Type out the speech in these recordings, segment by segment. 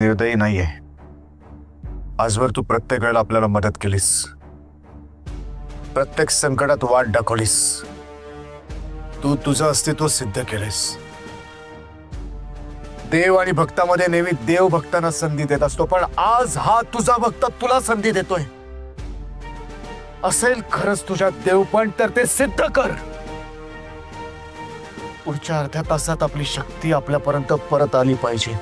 निर्दयी नाहीये। आजवर तू प्रत्येक वेळेला आपल्याला मदत केलीस, प्रत्येक संकटात वाट दाखवलीस, तू तुझं अस्तित्व सिद्ध केलेस। देव आणि भक्तामध्ये नेहमी देव भक्तांना संधी देत असतो, पण आज हा तुझा भक्त तुला संधी देतोय। असेल खरंच तुझ्यात देवपण तर ते सिद्ध कर। पुढच्या अर्ध्या तासात आपली शक्ती आपल्यापर्यंत परत आली पाहिजे,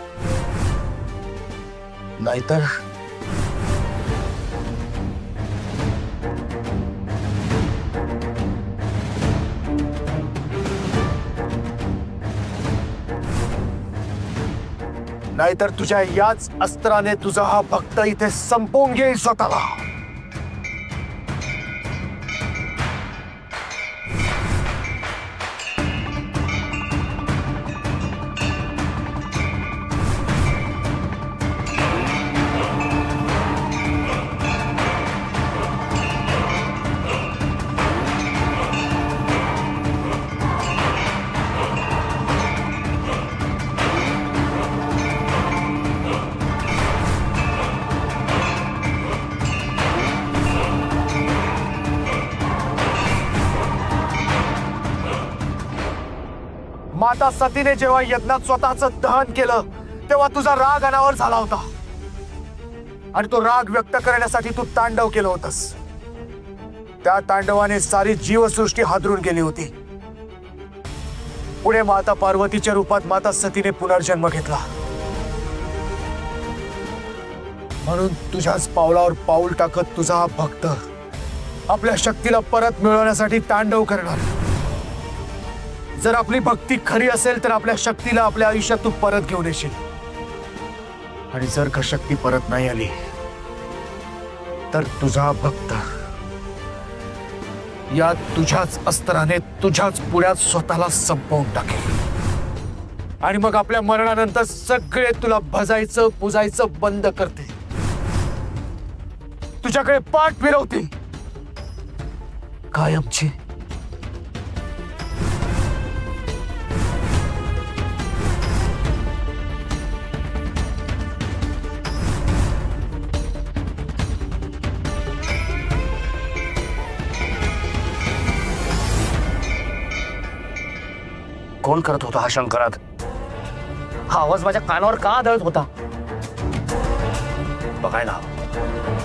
नाहीतर तुझ्या याच अस्त्राने तुझा हा भक्त इथे संपवून घेईल स्वतःला। माता सतीने जेव्हा यज्ञात स्वतःचं दहन केलं तेव्हा तुझा राग अनावर झाला होता, आणि तो राग व्यक्त करण्यासाठी तू तांडव केलं होतंस। त्या तांडवाने सारी जीवसृष्टी हादरून गेली होती। पुढे माता पार्वतीच्या रूपात माता सतीने पुनर्जन्म घेतला, म्हणून तुझ्याच पावलावर पाऊल टाकत तुझा हा भक्त आपल्या शक्तीला परत मिळवण्यासाठी तांडव करणार। जर आपली भक्ती खरी असेल तर आपल्या शक्तीला आपल्या आयुष्यात तू परत घेऊन येशील, आणि जर का शक्ती परत नाही आली तर तुझा भक्त या तुझ्याच अस्त्राने तुझ्याच पुढ्यात स्वतःला संपवून टाकेल, आणि मग आपल्या मरणानंतर सगळे तुला भजायचं पुजायचं बंद करते, तुझ्याकडे पाठ फिरवतील कायमची। कोण करत होता हा शंकरात? हा आवाज माझ्या कानावर का आदळत होता? बघायला हवं।